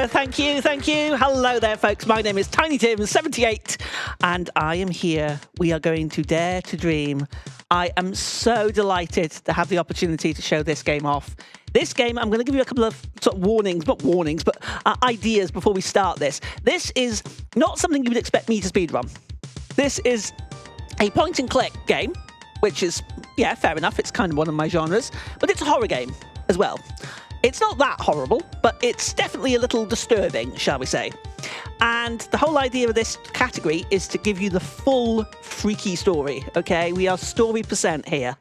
Thank you. Hello there, folks. My name is TinyTim78, and I am here. We are going to Dare to Dream. I am so delighted to have the opportunity to show this game off. This game, I'm going to give you a couple of sort of warnings, not warnings, but ideas before we start this. This is not something you would expect me to speedrun. This is a point-and-click game, which is, yeah, fair enough. It's kind of one of my genres, but it's a horror game as well. It's not that horrible, but it's definitely a little disturbing, shall we say. And the whole idea of this category is to give you the full freaky story, okay? We are story percent here.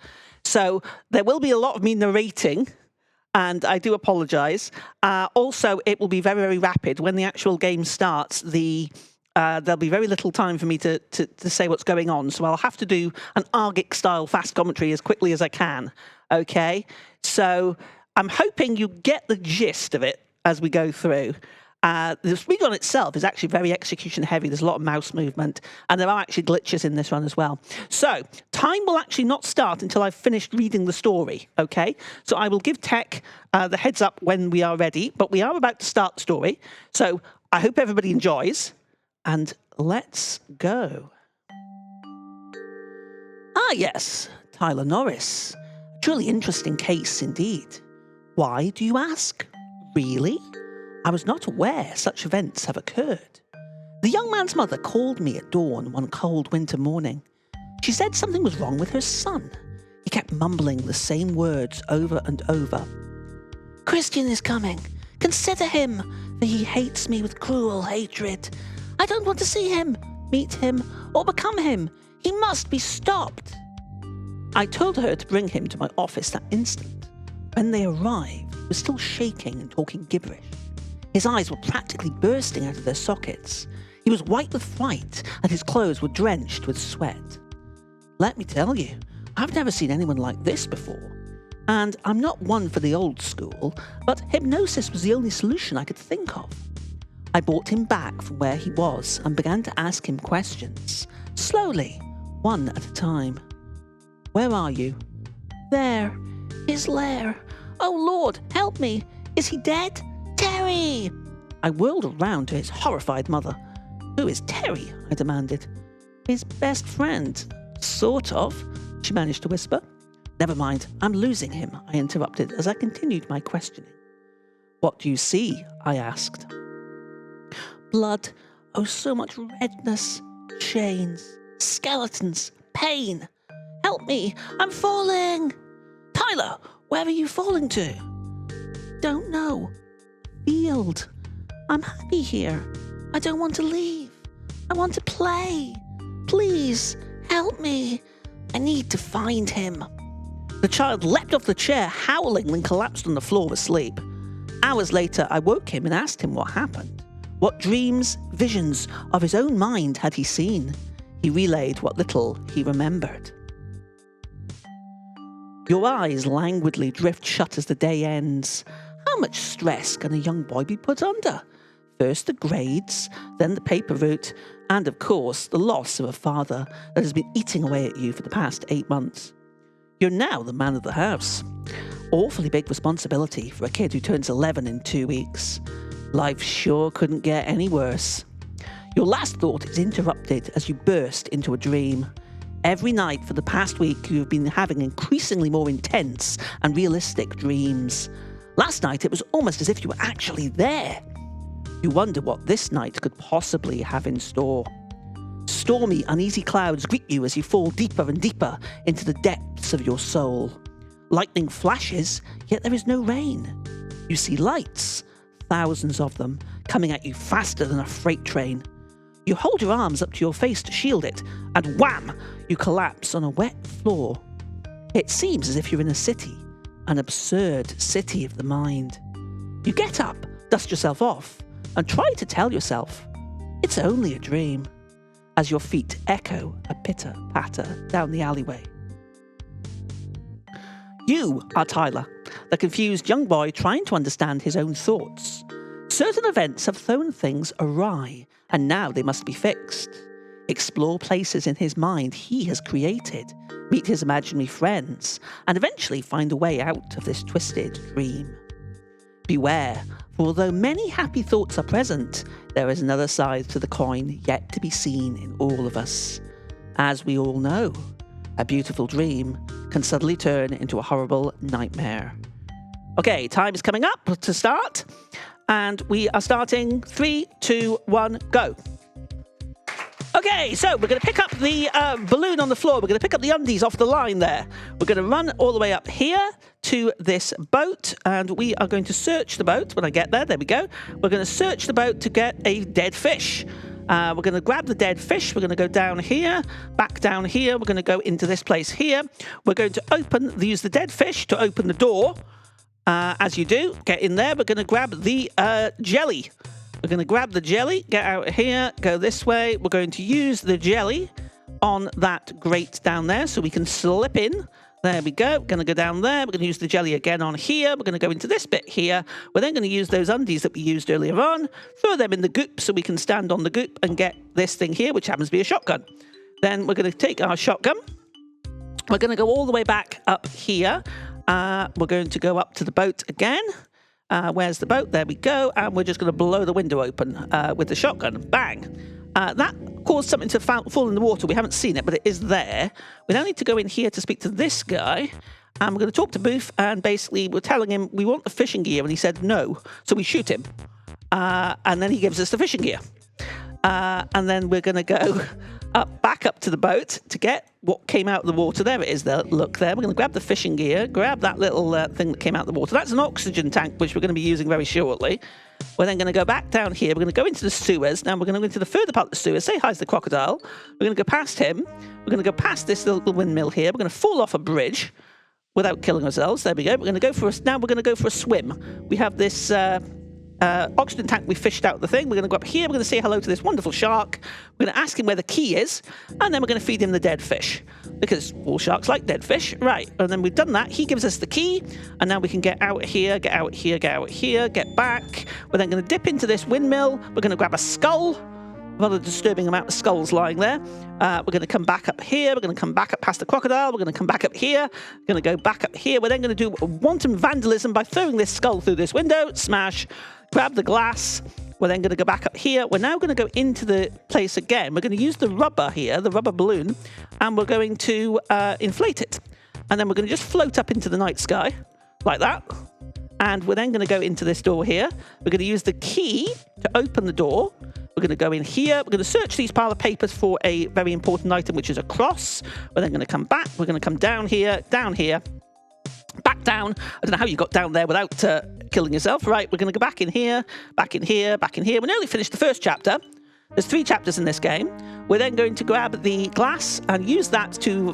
So there will be a lot of me narrating, and I do apologise. Also, it will be very, very rapid. When the actual game starts, there'll be very little time for me to say what's going on. So I'll have to do an Argic-style fast commentary as quickly as I can, okay? So I'm hoping you get the gist of it as we go through. The speedrun itself is actually very execution heavy. There's a lot of mouse movement, and there are actually glitches in this one as well. So time will actually not start until I've finished reading the story, okay? So I will give tech the heads up when we are ready, but we are about to start the story. So I hope everybody enjoys, and let's go. Ah, yes, Tyler Norris. A truly interesting case indeed. Why, do you ask? Really? I was not aware such events have occurred. The young man's mother called me at dawn one cold winter morning. She said something was wrong with her son. He kept mumbling the same words over and over. Christian is coming. Consider him, for he hates me with cruel hatred. I don't want to see him, meet him, or become him. He must be stopped. I told her to bring him to my office that instant. When they arrived, he was still shaking and talking gibberish. His eyes were practically bursting out of their sockets. He was white with fright, and his clothes were drenched with sweat. Let me tell you, I've never seen anyone like this before. And I'm not one for the old school, but hypnosis was the only solution I could think of. I brought him back from where he was and began to ask him questions, slowly, one at a time. Where are you? There. His lair. Oh, Lord, help me. Is he dead? Terry! I whirled around to his horrified mother. Who is Terry? I demanded. His best friend. Sort of, she managed to whisper. Never mind, I'm losing him, I interrupted as I continued my questioning. What do you see? I asked. Blood. Oh, so much redness. Chains. Skeletons. Pain. Help me! I'm falling! Tyler, where are you falling to? Don't know. Field. I'm happy here. I don't want to leave. I want to play. Please, help me. I need to find him. The child leapt off the chair, howling, and collapsed on the floor asleep. Hours later, I woke him and asked him what happened. What dreams, visions of his own mind had he seen? He relayed what little he remembered. Your eyes languidly drift shut as the day ends. How much stress can a young boy be put under? First the grades, then the paper route, and of course the loss of a father that has been eating away at you for the past 8 months. You're now the man of the house. Awfully big responsibility for a kid who turns 11 in 2 weeks. Life sure couldn't get any worse. Your last thought is interrupted as you burst into a dream. Every night for the past week, you have been having increasingly more intense and realistic dreams. Last night, it was almost as if you were actually there. You wonder what this night could possibly have in store. Stormy, uneasy clouds greet you as you fall deeper and deeper into the depths of your soul. Lightning flashes, yet there is no rain. You see lights, thousands of them, coming at you faster than a freight train. You hold your arms up to your face to shield it, and wham! You collapse on a wet floor. It seems as if you're in a city, an absurd city of the mind. You get up, dust yourself off, and try to tell yourself, it's only a dream, as your feet echo a pitter-patter down the alleyway. You are Tyler, the confused young boy trying to understand his own thoughts. Certain events have thrown things awry, and now they must be fixed. Explore places in his mind he has created, meet his imaginary friends, and eventually find a way out of this twisted dream. Beware, Although many happy thoughts are present, there is another side to the coin yet to be seen in all of us. As we all know, a beautiful dream can suddenly turn into a horrible nightmare. Okay, time is coming up to start, and we are starting 3, 2, 1, go. Okay, so we're going to pick up the balloon on the floor. We're going to pick up the undies off the line there. We're going to run all the way up here to this boat, and we are going to search the boat when I get there. There we go. We're going to search the boat to get a dead fish. We're going to grab the dead fish. We're going to go down here, back down here. We're going to go into this place here. We're going to use the dead fish to open the door. As you do, get in there. We're going to grab the jelly. We're going to grab the jelly, get out here, go this way. We're going to use the jelly on that grate down there so we can slip in. There we go. We're going to go down there. We're going to use the jelly again on here. We're going to go into this bit here. We're then going to use those undies that we used earlier on, throw them in the goop so we can stand on the goop and get this thing here, which happens to be a shotgun. Then we're going to take our shotgun. We're going to go all the way back up here. We're going to go up to the boat again. Where's the boat? There we go. And we're just going to blow the window open with the shotgun. Bang. That caused something to fall in the water. We haven't seen it, but it is there. We now need to go in here to speak to this guy. And we're going to talk to Booth. And basically, we're telling him we want the fishing gear. And he said no. So we shoot him. And then he gives us the fishing gear. And then we're going to go back up to the boat to get what came out of the water. There it is. There. Look there. We're going to grab the fishing gear, grab that little thing that came out of the water. That's an oxygen tank, which we're going to be using very shortly. We're then going to go back down here. We're going to go into the sewers. Now we're going to go into the further part of the sewers. Say hi to the crocodile. We're going to go past him. We're going to go past this little windmill here. We're going to fall off a bridge without killing ourselves. There we go. We're going to go for now we're going to go for a swim. We have this oxygen tank we fished out the thing. We're going to go up here. We're going to say hello to this wonderful shark. We're going to ask him where the key is, and then we're going to feed him the dead fish because all sharks like dead fish, right? And then we've done that. He gives us the key, and now we can get out here, get out here, get out here, get back. We're then going to dip into this windmill. We're going to grab a skull. Rather disturbing amount of skulls lying there. We're going to come back up here. We're going to come back up past the crocodile. We're going to come back up here. We're going to go back up here. We're then going to do wanton vandalism by throwing this skull through this window. Smash. Grab the glass. We're then going to go back up here. We're now going to go into the place again. We're going to use the rubber here, the rubber balloon, and we're going to inflate it. And then we're going to just float up into the night sky like that. And we're then going to go into this door here. We're going to use the key to open the door. We're going to go in here. We're going to search these pile of papers for a very important item, which is a cross. We're then going to come back. We're going to come down here, back down. I don't know how you got down there without killing yourself. Right, we're going to go back in here, back in here, back in here. We nearly finished the first chapter. There's 3 chapters in this game. We're then going to grab the glass and use that to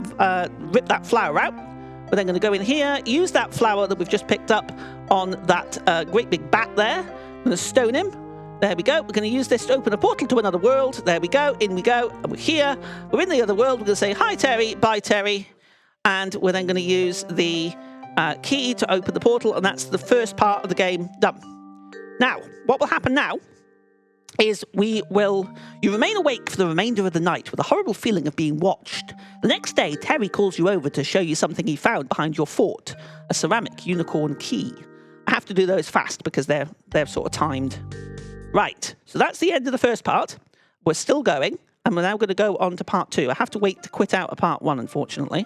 rip that flower out. We're then going to go in here, use that flower that we've just picked up on that great big bat there. I'm going to stone him. There we go. We're going to use this to open a portal to another world. There we go. In we go. And we're here. We're in the other world. We're going to say, hi, Terry. Bye, Terry. And we're then going to use the key to open the portal. And that's the first part of the game done. Now, what will happen now is you remain awake for the remainder of the night with a horrible feeling of being watched. The next day, Terry calls you over to show you something he found behind your fort, a ceramic unicorn key. I have to do those fast because they're sort of timed. Right, so that's the end of the first part. We're still going, and we're now going to go on to part 2. I have to wait to quit out of part 1, unfortunately.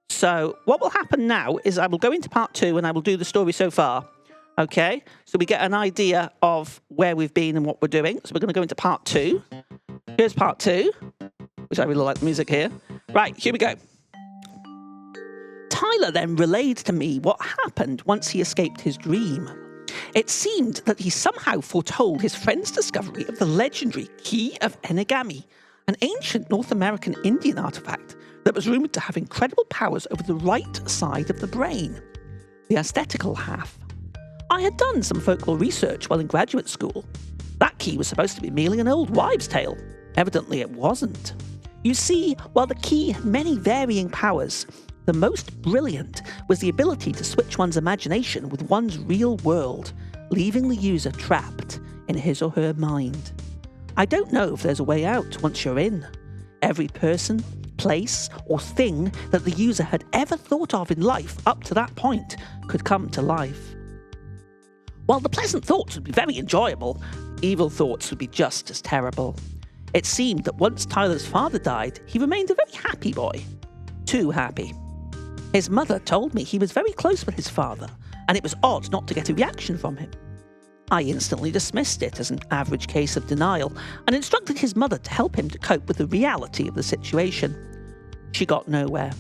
So what will happen now is I will go into part 2, and I will do the story so far. Okay, so we get an idea of where we've been and what we're doing. So we're going to go into part 2. Here's part 2, which I really like the music here. Right, here we go. Tyler then relayed to me what happened once he escaped his dream. It seemed that he somehow foretold his friend's discovery of the legendary Key of Enigami, an ancient North American Indian artifact that was rumoured to have incredible powers over the right side of the brain, the aesthetical half. I had done some folklore research while in graduate school. That key was supposed to be merely an old wives' tale. Evidently it wasn't. You see, while the key had many varying powers, the most brilliant was the ability to switch one's imagination with one's real world, leaving the user trapped in his or her mind. I don't know if there's a way out once you're in. Every person, place, or thing that the user had ever thought of in life up to that point could come to life. While the pleasant thoughts would be very enjoyable, evil thoughts would be just as terrible. It seemed that once Tyler's father died, he remained a very happy boy. Too happy. His mother told me he was very close with his father, and it was odd not to get a reaction from him. I instantly dismissed it as an average case of denial and instructed his mother to help him to cope with the reality of the situation. She got nowhere.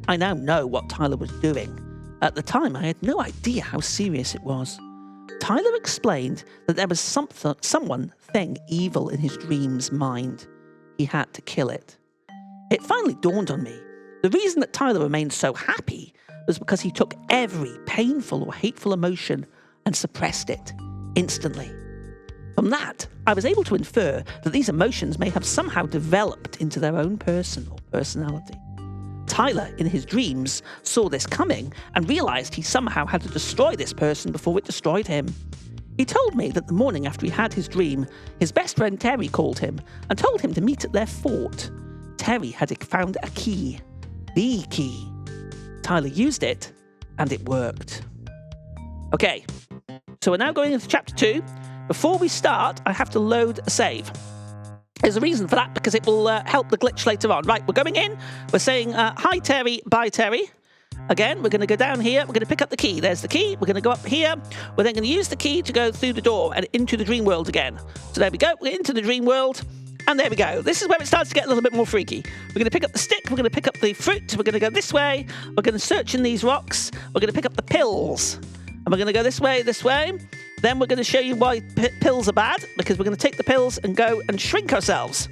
I now know what Tyler was doing. At the time, I had no idea how serious it was. Tyler explained that there was someone evil in his dream's mind. He had to kill it. It finally dawned on me. The reason that Tyler remained so happy was because he took every painful or hateful emotion and suppressed it instantly. From that, I was able to infer that these emotions may have somehow developed into their own person or personality. Tyler, in his dreams, saw this coming and realized he somehow had to destroy this person before it destroyed him. He told me that the morning after he had his dream, his best friend Terry called him and told him to meet at their fort. Terry had found a key. The key. Tyler used it, and it worked. Okay, so we're now going into chapter 2. Before we start, I have to load a save. There's a reason for that, because it will help the glitch later on. Right, we're going in. We're saying, hi, Terry, bye, Terry. Again, we're going to go down here. We're going to pick up the key. There's the key. We're going to go up here. We're then going to use the key to go through the door and into the dream world again. So there we go. We're into the dream world. And there we go. This is where it starts to get a little bit more freaky. We're going to pick up the stick. We're going to pick up the fruit. We're going to go this way. We're going to search in these rocks. We're going to pick up the pills. And we're going to go this way, this way. Then we're going to show you why pills are bad, because we're going to take the pills and go and shrink ourselves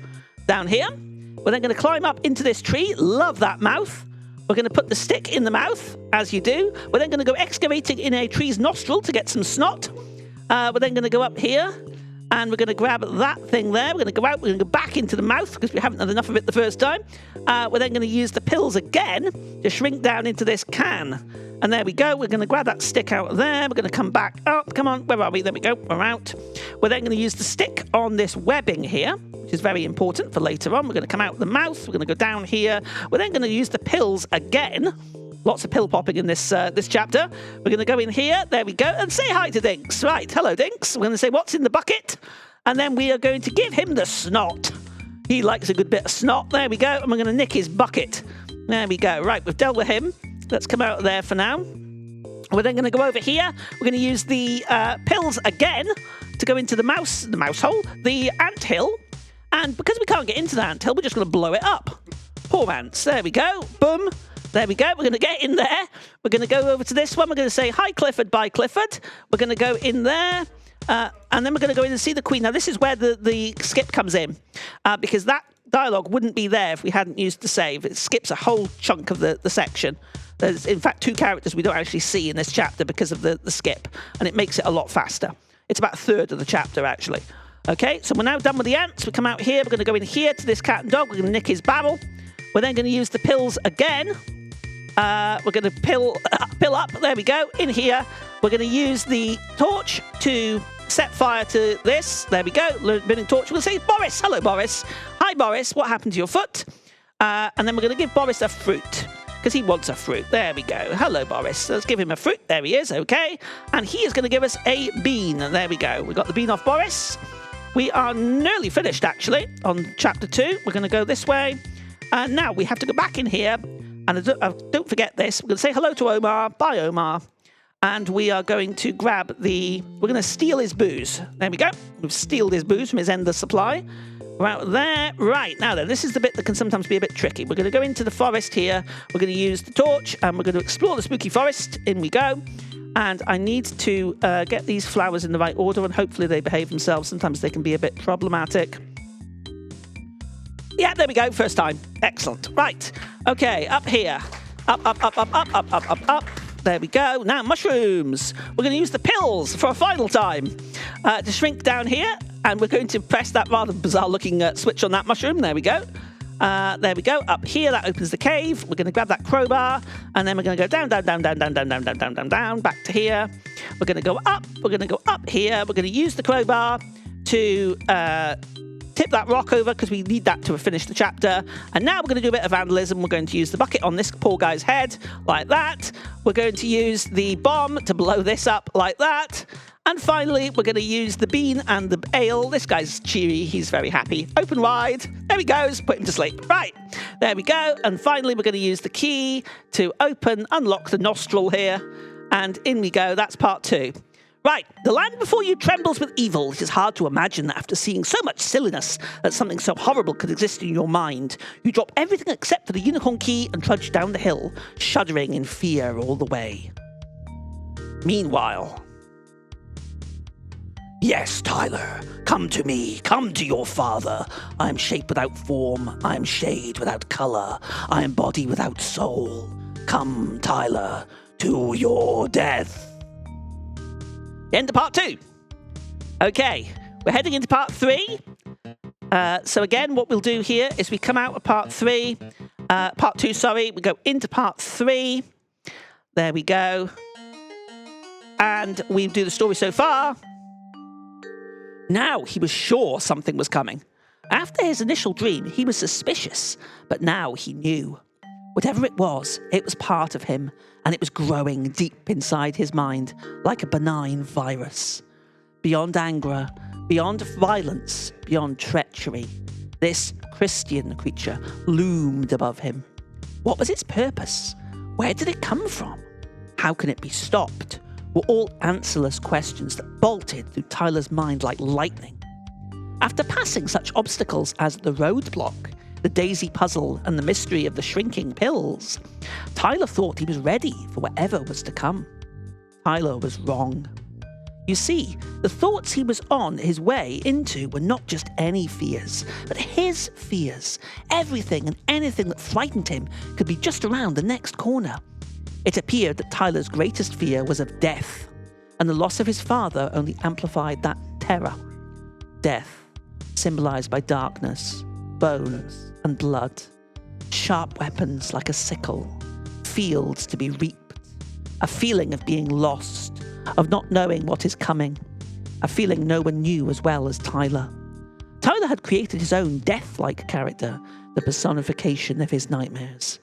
down here. We're then going to climb up into this tree. Love that mouth. We're going to put the stick in the mouth, as you do. We're then going to go excavating in a tree's nostril to get some snot. We're then going to go up here, and we're going to grab that thing there. We're going to go out. We're going to go back into the mouth, because we haven't had enough of it the first time. We're then going to use the pills again to shrink down into this can. And there we go. We're going to grab that stick out there. We're going to come back up. Come on. Where are we? There we go. We're out. We're then going to use the stick on this webbing here, which is very important for later on. We're going to come out the mouth. We're going to go down here. We're then going to use the pills again. Lots of pill popping in this chapter. We're going to go in here. There we go. And say hi to Dinks. Right. Hello, Dinks. We're going to say what's in the bucket. And then we are going to give him the snot. He likes a good bit of snot. There we go. And we're going to nick his bucket. There we go. Right. We've dealt with him. Let's come out there for now. We're then going to go over here. We're going to use the pills again to go into the mouse hole, the anthill. And because we can't get into the anthill, we're just going to blow it up. Poor ants. There we go. Boom. There we go. We're going to get in there. We're going to go over to this one. We're going to say, hi, Clifford, bye, Clifford. We're going to go in there. And then we're going to go in and see the Queen. Now, this is where the skip comes in. Because that dialogue wouldn't be there if we hadn't used the save. It skips a whole chunk of the section. There's, in fact, 2 characters we don't actually see in this chapter because of the skip. And it makes it a lot faster. It's about a third of the chapter, actually. Okay, so we're now done with the ants. We come out here. We're going to go in here to this cat and dog. We're going to nick his barrel. We're then going to use the pills again. We're going to pill up. There we go. In here, we're going to use the torch to set fire to this. There we go. Burning torch. We'll say, Boris. Hello, Boris. Hi, Boris. What happened to your foot? And then we're going to give Boris a fruit, because he wants a fruit. There we go. Hello, Boris. Let's give him a fruit. There he is. Okay. And he is going to give us a bean. And there we go. We got the bean off Boris. We are nearly finished, actually, on chapter 2. We're going to go this way. And now we have to go back in here. And don't forget this. We're going to say hello to Omar. Bye, Omar. And we are going to grab we're going to steal his booze. There we go. We've stealed his booze from his endless supply. We're out there. Right, now then, this is the bit that can sometimes be a bit tricky. We're going to go into the forest here. We're going to use the torch, and we're going to explore the spooky forest. In we go. And I need to get these flowers in the right order, and hopefully they behave themselves. Sometimes they can be a bit problematic. Yeah, there we go. First time. Excellent. Right. Okay, up here. Up. There we go. Now, mushrooms. We're going to use the pills for a final time to shrink down here. And we're going to press that rather bizarre-looking switch on that mushroom. There we go. There we go. Up here, that opens the cave. We're going to grab that crowbar. And then we're going to go down, back to here. We're going to go up. We're going to go up here. We're going to use the crowbar to tip that rock over, because we need that to finish the chapter. And now we're going to do a bit of vandalism. We're going to use the bucket on this poor guy's head, like that. We're going to use the bomb to blow this up, like that. And finally, we're going to use the bean and the ale. This guy's cheery. He's very happy. Open wide. There he goes. Put him to sleep. Right. There we go. And finally, we're going to use the key to unlock the nostril here. And in we go. That's part 2. Right. The land before you trembles with evil. It is hard to imagine that after seeing so much silliness that something so horrible could exist in your mind. You drop everything except for the unicorn key and trudge down the hill, shuddering in fear all the way. Meanwhile... Yes, Tyler, come to me, come to your father. I am shape without form, I am shade without colour, I am body without soul. Come, Tyler, to your death. End of part 2. Okay, we're heading into part 3. So again, what we'll do here is we come out of part 2, sorry, we go into part 3. There we go. And we do the story so far. Now he was sure something was coming. After his initial dream, he was suspicious, but now he knew. Whatever it was part of him, and it was growing deep inside his mind, like a benign virus. Beyond anger, beyond violence, beyond treachery, this Christian creature loomed above him. What was its purpose? Where did it come from? How can it be stopped? Were all answerless questions that bolted through Tyler's mind like lightning. After passing such obstacles as the roadblock, the daisy puzzle, and the mystery of the shrinking pills, Tyler thought he was ready for whatever was to come. Tyler was wrong. You see, the thoughts he was on his way into were not just any fears, but his fears. Everything and anything that frightened him could be just around the next corner. It appeared that Tyler's greatest fear was of death, and the loss of his father only amplified that terror. Death, symbolized by darkness, bones, and blood, sharp weapons like a sickle, fields to be reaped, a feeling of being lost, of not knowing what is coming, a feeling no one knew as well as Tyler. Tyler had created his own death-like character, the personification of his nightmares.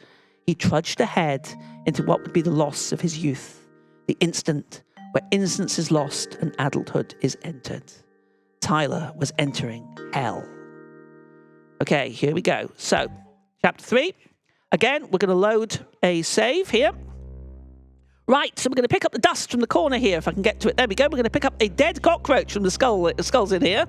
He trudged ahead into what would be the loss of his youth, the instant where innocence is lost and adulthood is entered. Tyler was entering hell. Okay, here we go. So, chapter 3. Again, we're going to load a save here. Right, so we're going to pick up the dust from the corner here, if I can get to it. There we go. We're going to pick up a dead cockroach from the skull. The skull's in here.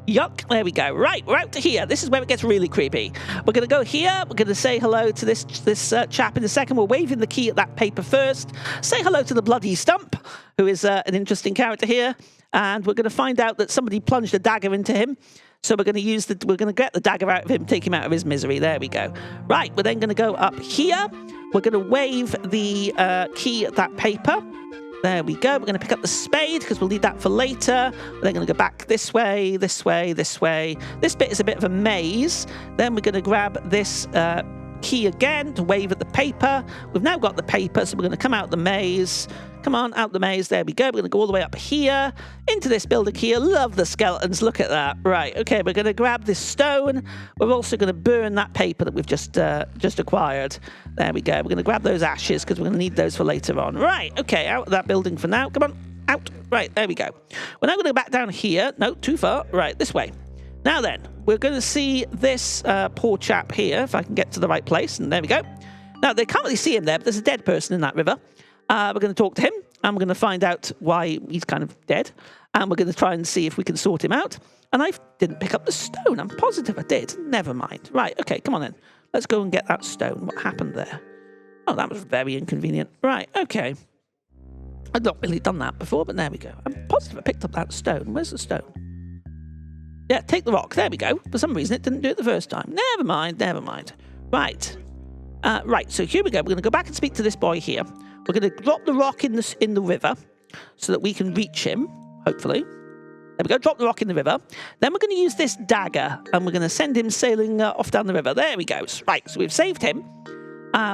Yuck, there we go. Right, we're out to here. This is where it gets really creepy. We're going to go here. We're going to say hello to this chap in a second. We're waving the key at that paper first. Say hello to the bloody stump, who is an interesting character here. And we're going to find out that somebody plunged a dagger into him. So we're going to get the dagger out of him, take him out of his misery. There we go. Right, we're then going to go up here. We're going to wave the key at that paper. There we go. We're going to pick up the spade because we'll need that for later. We're then going to go back this way, this way, this way. This bit is a bit of a maze. Then we're going to grab this key again to wave at the paper. We've now got the paper, so we're going to come out the maze. Come on, out the maze. There we go. We're going to go all the way up here into this building here. Love the skeletons. Look at that. Right. Okay, we're going to grab this stone. We're also going to burn that paper that we've just acquired. There we go. We're going to grab those ashes because we're going to need those for later on. Right. Okay, out of that building for now. Come on, out. Right, there we go. We're now going to go back down here. No, too far. Right, this way. Now then, we're going to see this poor chap here, if I can get to the right place. And there we go. Now, they can't really see him there, but there's a dead person in that river. We're going to talk to him, and we're going to find out why he's kind of dead. And we're going to try and see if we can sort him out. And I didn't pick up the stone. I'm positive I did. Never mind. Right, okay, come on then. Let's go and get that stone. What happened there? Oh, that was very inconvenient. Right, okay. I've not really done that before, but there we go. I'm positive I picked up that stone. Where's the stone? Yeah, take the rock. There we go. For some reason, it didn't do it the first time. Never mind, never mind. Right. Right, so here we go. We're going to go back and speak to this boy here. We're going to drop the rock in the river so that we can reach him, hopefully. There we go, drop the rock in the river. Then we're going to use this dagger, and we're going to send him sailing off down the river. There we go. Right, so we've saved him.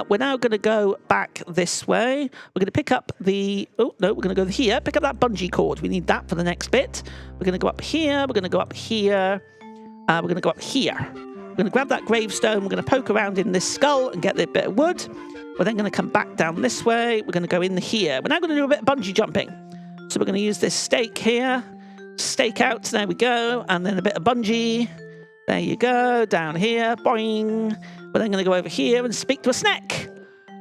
We're now going to go back this way. We're going to pick up the... Oh, no, we're going to go here. Pick up that bungee cord. We need that for the next bit. We're going to go up here. We're going to go up here. We're going to go up here. We're going to grab that gravestone. We're going to poke around in this skull and get the bit of wood. We're then going to come back down this way. We're going to go in here. We're now going to do a bit of bungee jumping. So we're going to use this stake here. Stake out, there we go. And then a bit of bungee. There you go, down here, boing. We're then going to go over here and speak to a snack.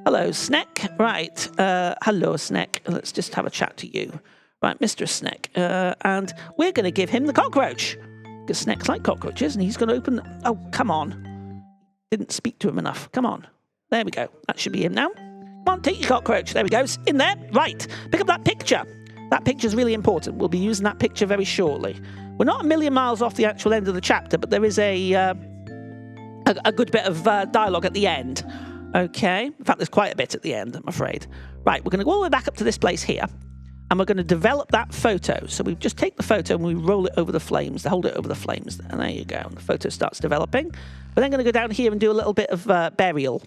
Hello, snack. Right, hello, snack. Let's just have a chat to you. Right, Mr. Snack. And we're going to give him the cockroach. Because snacks like cockroaches, and he's going to open... Oh, come on. Didn't speak to him enough. Come on. There we go. That should be him now. Come on, take your cockroach. There we go. It's in there. Right. Pick up that picture. That picture's really important. We'll be using that picture very shortly. We're not a million miles off the actual end of the chapter, but there is a good bit of dialogue at the end. Okay. In fact, there's quite a bit at the end, I'm afraid. Right. We're going to go all the way back up to this place here. And we're going to develop that photo. So we just take the photo and we roll it over the flames, hold it over the flames. And there you go. And the photo starts developing. We're then going to go down here and do a little bit of burial.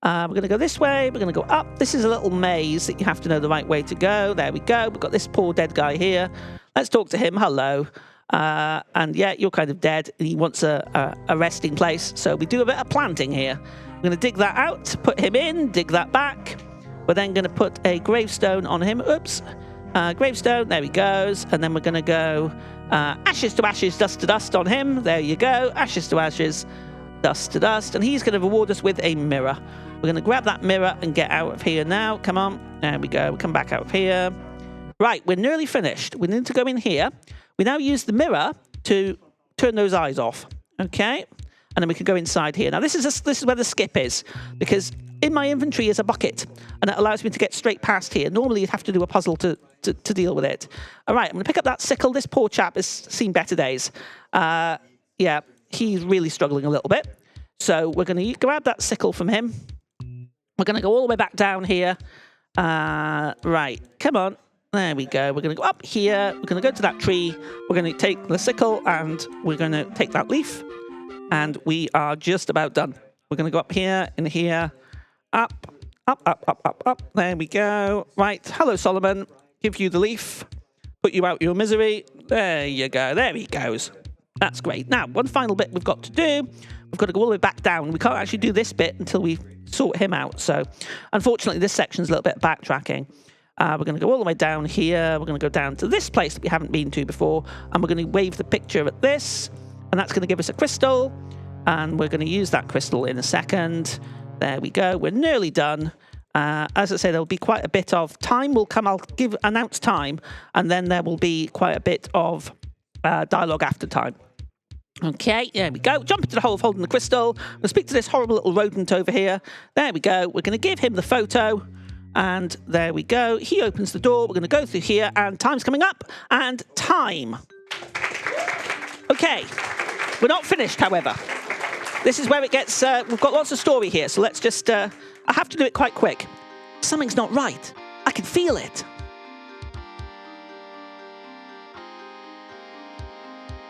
We're going to go this way. We're going to go up. This is a little maze that you have to know the right way to go. There we go. We've got this poor dead guy here. Let's talk to him. Hello. And yeah, you're kind of dead. He wants a resting place. So we do a bit of planting here. We're going to dig that out, put him in, dig that back. We're then going to put a gravestone on him. Oops. Gravestone, there he goes. And then we're going to go ashes to ashes, dust to dust on him. There you go. Ashes to ashes, dust to dust. And he's going to reward us with a mirror. We're going to grab that mirror and get out of here now. Come on. There we go. We'll come back out of here. Right, we're nearly finished. We need to go in here. We now use the mirror to turn those eyes off. Okay? And then we can go inside here. Now, this is where the skip is. Because in my inventory is a bucket. And it allows me to get straight past here. Normally, you'd have to do a puzzle to deal with it. All right, I'm going to pick up that sickle. This poor chap has seen better days. Yeah, he's really struggling a little bit. So we're going to grab that sickle from him. We're going to go all the way back down here. Right, come on. There we go. We're going to go up here. We're going to go to that tree. We're going to take the sickle and we're going to take that leaf. And we are just about done. We're going to go up here, in here, up, up, up, up, up, up. There we go. Right. Hello, Solomon. Give you the leaf. Put you out your misery. There you go. There he goes. That's great. Now, one final bit we've got to do. We've got to go all the way back down. We can't actually do this bit until we sort him out. So, unfortunately, this section's a little bit backtracking. We're going to go all the way down here. We're going to go down to this place that we haven't been to before. And we're going to wave the picture at this. And that's going to give us a crystal. And we're going to use that crystal in a second. There we go. We're nearly done. As I say, there'll be quite a bit of time will come. I'll announce time. And then there will be quite a bit of dialogue after time. Okay, there we go. Jump into the hole of holding the crystal. We'll speak to this horrible little rodent over here. There we go. We're going to give him the photo. And there we go. He opens the door. We're going to go through here. And time's coming up. And time. Okay. We're not finished, however. This is where it gets... we've got lots of story here. So let's just... I have to do it quite quick. Something's not right. I can feel it.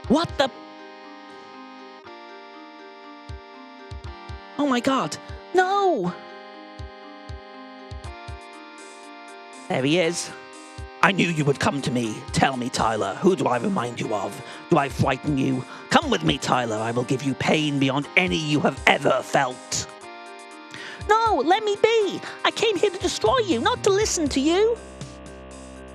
What the... Oh my God. No! There he is. I knew you would come to me. Tell me, Tyler, who do I remind you of? Do I frighten you? Come with me, Tyler. I will give you pain beyond any you have ever felt. No, let me be. I came here to destroy you, not to listen to you.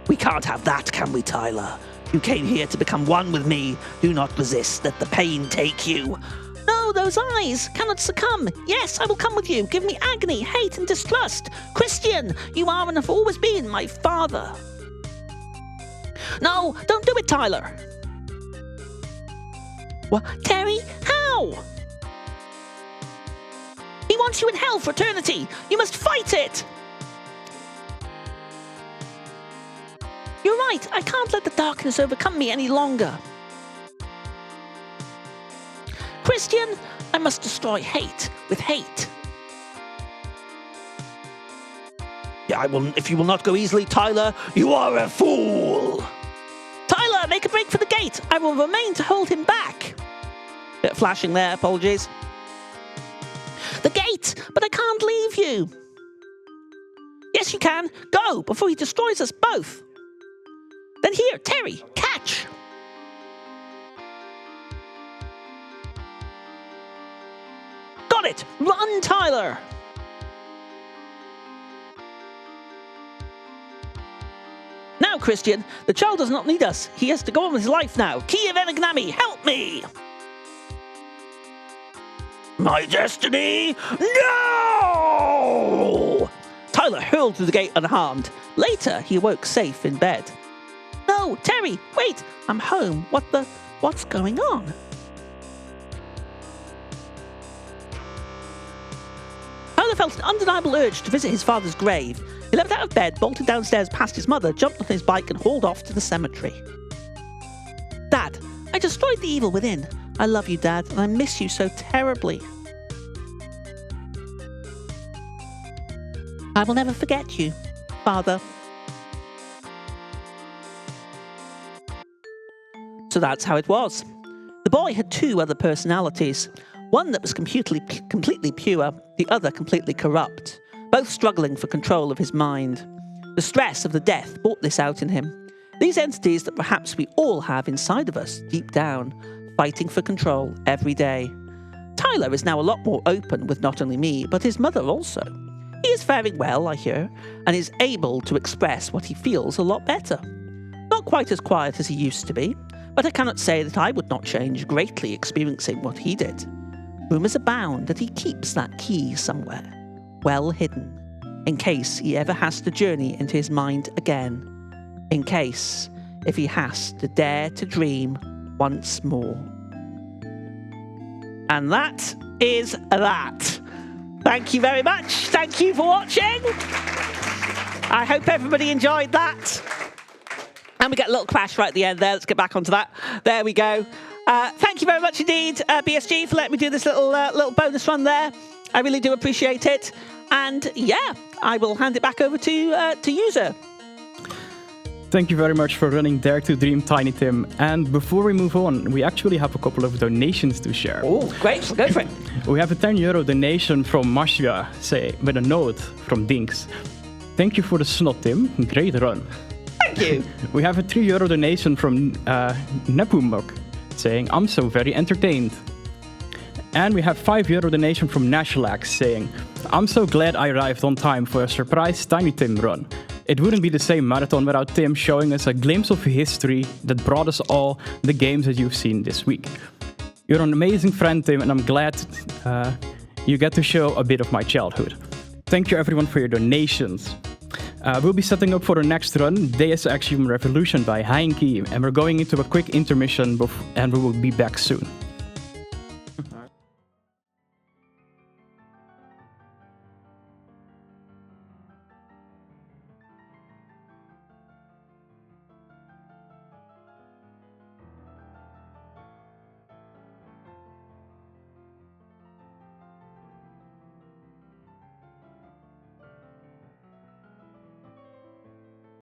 We can't have that, can we, Tyler? You came here to become one with me. Do not resist. Let the pain take you. No, those eyes cannot succumb. Yes, I will come with you. Give me agony, hate, and distrust. Christian, you are and have always been my father. No, don't do it, Tyler. What? Terry? How? He wants you in hell for eternity. You must fight it. You're right. I can't let the darkness overcome me any longer. Christian, I must destroy hate with hate. Yeah, I will. If you will not go easily, Tyler, you are a fool. Tyler, make a break for the gate. I will remain to hold him back. Bit of flashing there, apologies. The gate, but I can't leave you. Yes, you can. Go, before he destroys us both. Then here, Terry, catch. Got it. Run, Tyler. Now Christian. The child does not need us. He has to go on with his life now. Key of Enignami, help me! My destiny? No! Tyler hurled through the gate unharmed. Later, he awoke safe in bed. No, Terry, wait! I'm home. What's going on? Tyler felt an undeniable urge to visit his father's grave. He leapt out of bed, bolted downstairs past his mother, jumped on his bike and hauled off to the cemetery. Dad, I destroyed the evil within. I love you, Dad, and I miss you so terribly. I will never forget you, Father. So that's how it was. The boy had two other personalities. One that was completely pure, the other completely corrupt, both struggling for control of his mind. The stress of the death brought this out in him. These entities that perhaps we all have inside of us, deep down, fighting for control every day. Tyler is now a lot more open with not only me, but his mother also. He is faring well, I hear, and is able to express what he feels a lot better. Not quite as quiet as he used to be, but I cannot say that I would not change greatly experiencing what he did. Rumours abound that he keeps that key somewhere, well hidden, in case he ever has to journey into his mind again, in case if he has to dare to dream once more. And that is that. Thank you very much. Thank you for watching. I hope everybody enjoyed that. And we get a little crash right at the end there. Let's get back onto that. There we go. Thank you very much indeed, BSG, for letting me do this little bonus run there. I really do appreciate it. And yeah, I will hand it back over to User. Thank you very much for running Dare to Dream, Tiny Tim. And before we move on, we actually have a couple of donations to share. Oh, great. Go for it. We have a €10 donation from Masha, with a note from Dinks. Thank you for the snot, Tim. Great run. Thank you. We have a €3 donation from Nepumuk, saying, I'm so very entertained. And we have €5 donation from Nashlax, saying, I'm so glad I arrived on time for a surprise Tiny Tim run. It wouldn't be the same marathon without Tim showing us a glimpse of history that brought us all the games that you've seen this week. You're an amazing friend, Tim, and I'm glad you get to show a bit of my childhood. Thank you everyone for your donations. We'll be setting up for the next run, Deus Ex Human Revolution by Heinke, and we're going into a quick intermission and we will be back soon.